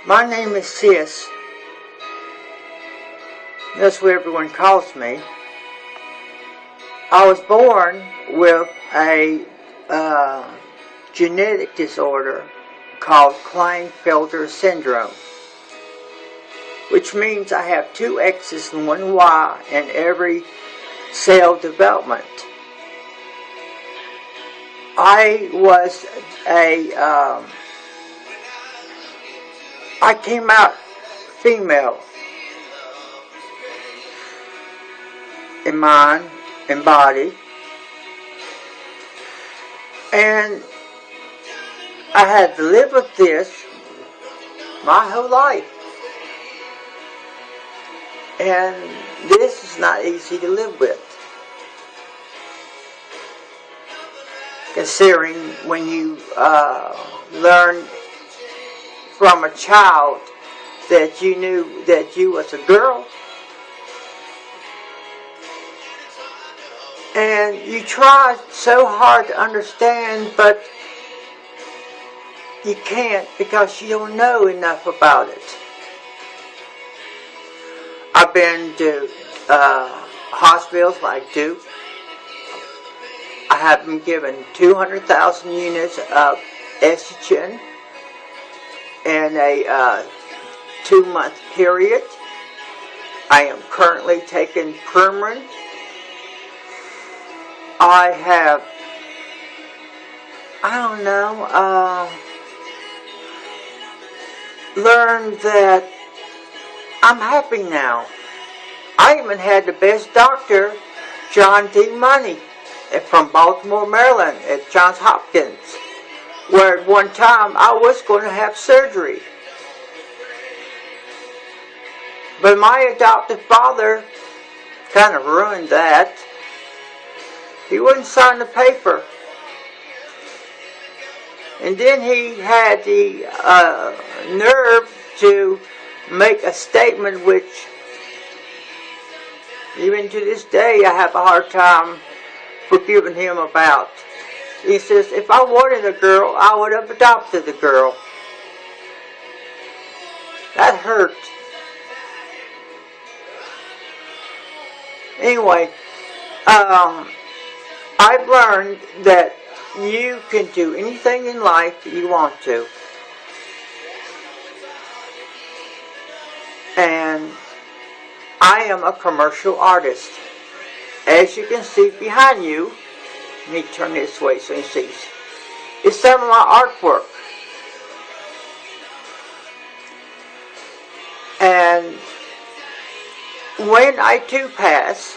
My name is Sis. That's what everyone calls me. I was born with a genetic disorder called Klinefelter syndrome, which means I have 2 X's and 1 Y in every cell development. I came out female in mind and body, and I had to live with this my whole life, and this is not easy to live with, considering when you learn from a child that you knew that you was a girl, and you try so hard to understand, but you can't because you don't know enough about it. I've been to hospitals like Duke. I have been given 200,000 units of estrogen in a 2-month period. I am currently taking Premarin. I have, learned that I'm happy now. I even had the best doctor, John D. Money, from Baltimore, Maryland, at Johns Hopkins, where at one time I was going to have surgery. But my adoptive father kind of ruined that. He wouldn't sign the paper. And then he had the nerve to make a statement which, even to this day, I have a hard time forgiving him about. He says, if I wanted a girl, I would have adopted the girl. That hurt. Anyway, I've learned that you can do anything in life that you want to. And I am a commercial artist. As you can see behind you, let me turn this way so you see. It's some of my artwork. And when I do pass,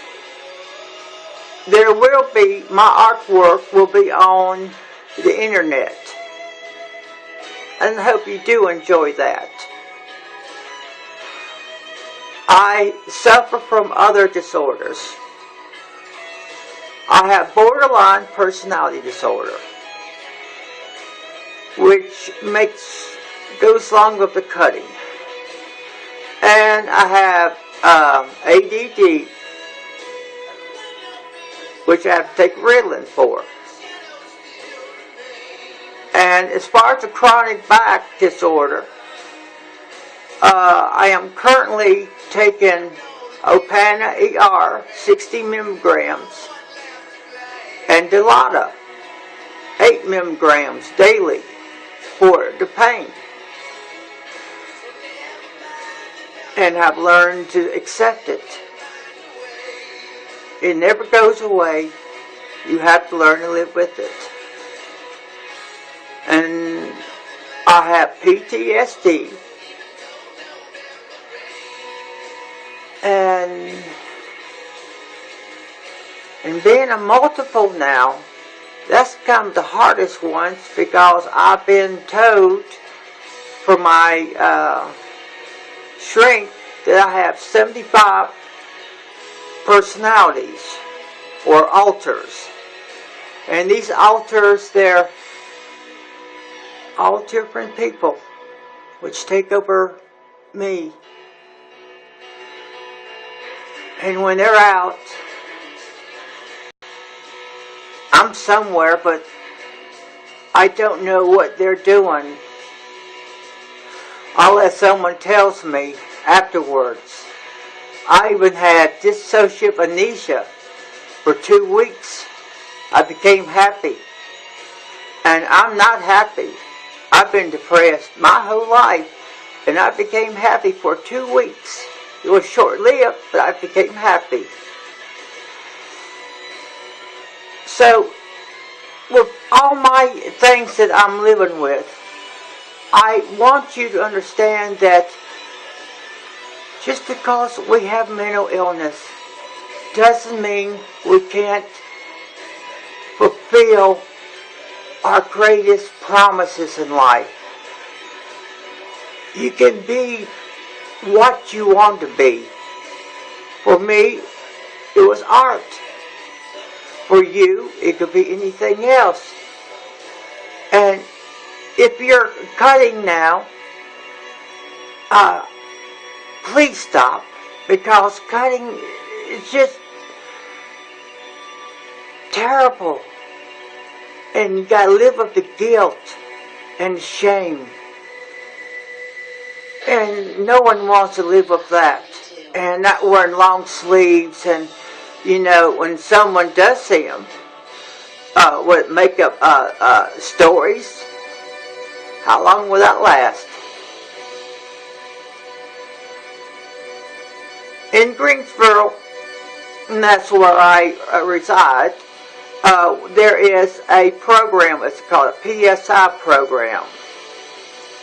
there will be, my artwork will be on the internet. And I hope you do enjoy that. I suffer from other disorders. I have borderline personality disorder, which goes along with the cutting. And I have ADD, which I have to take Ritalin for. And as far as the chronic back disorder, I am currently taking Opana ER 60 milligrams and Dilaudid 8 milligrams daily for the pain. And I've learned to accept it. It never goes away. You have to learn to live with it. And I have PTSD. And being a multiple now, that's kind of the hardest one because I've been told from my shrink that I have 75 personalities or alters. And these alters, they're all different people which take over me. And when they're out, I'm somewhere, but I don't know what they're doing. unless someone tells me afterwards. I even had dissociative amnesia for 2 weeks. I became happy. And I'm not happy. I've been depressed my whole life. And I became happy for 2 weeks. It was short-lived, but I became happy. So, with all my things that I'm living with, I want you to understand that just because we have mental illness doesn't mean we can't fulfill our greatest promises in life. You can be what you want to be. For me, it was art. For you, it could be anything else. And if you're cutting now, please stop, because cutting is just terrible. And you gotta live with the guilt and the shame. And no one wants to live with that. And not wearing long sleeves, and when someone does see them with makeup stories, how long will that last? In Greensboro, and that's where I reside, there is a program. It's called a PSI program.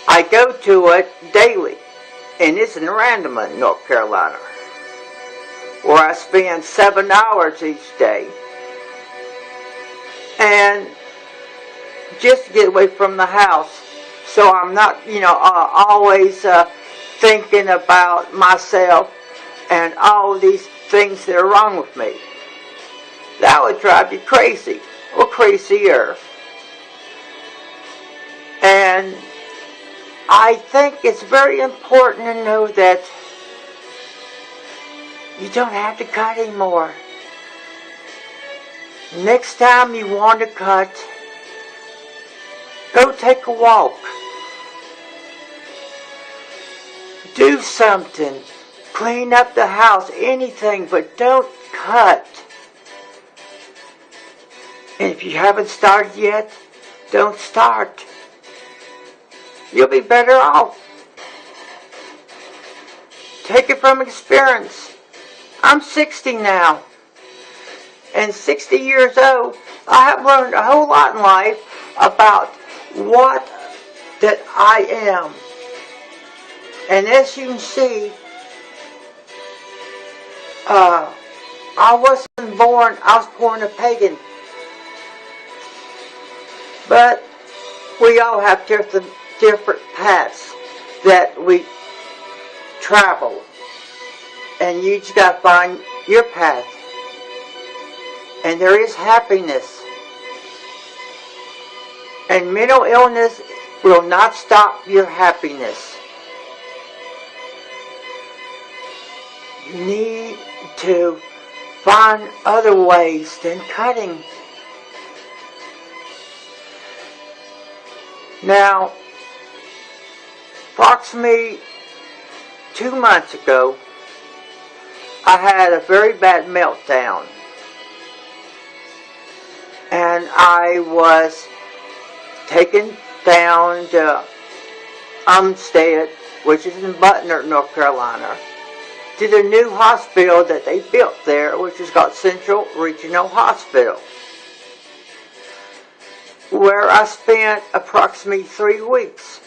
I go to it daily, and it's in Randleman, North Carolina, where I spend 7 hours each day. And just to get away from the house, so I'm not, always thinking about myself and all these things that are wrong with me. That would drive you crazy, or crazier. And I think it's very important to know that you don't have to cut anymore. Next time you want to cut, go take a walk. Do something. Clean up the house, anything, but don't cut. And if you haven't started yet, don't start. You'll be better off. Take it from experience. I'm 60 now. And 60 years old, I have learned a whole lot in life about what that I am. And as you can see, I was born a pagan. But we all have different paths that we travel. And you just got to find your path. And there is happiness. And mental illness will not stop your happiness. You need to find other ways than cutting. Now, approximately 2 months ago, I had a very bad meltdown. And I was taken down to Umstead, which is in Butner, North Carolina, to the new hospital that they built there, which is called Central Regional Hospital, where I spent approximately 3 weeks.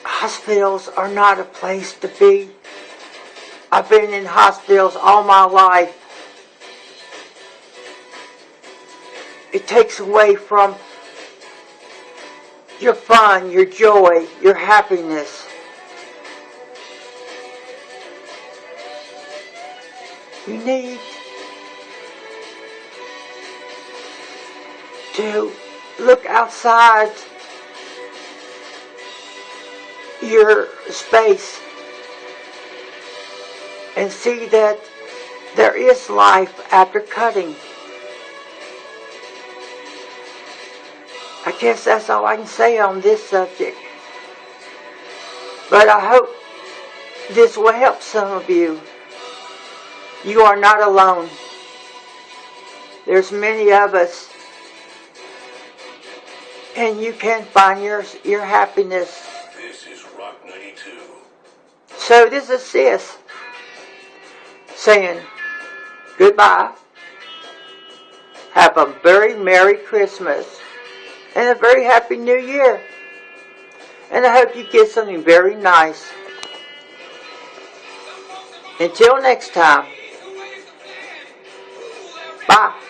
Hospitals are not a place to be. I've been in hospitals all my life. It takes away from your fun, your joy, your happiness. You need to look outside your space and see that there is life after cutting. I guess that's all I can say on this subject. But I hope this will help some of you. You are not alone. There's many of us. And you can find your happiness. This is Rock 92. So this is Sis saying goodbye. Have a very Merry Christmas and a very Happy New Year. And I hope you get something very nice. Until next time. Bye.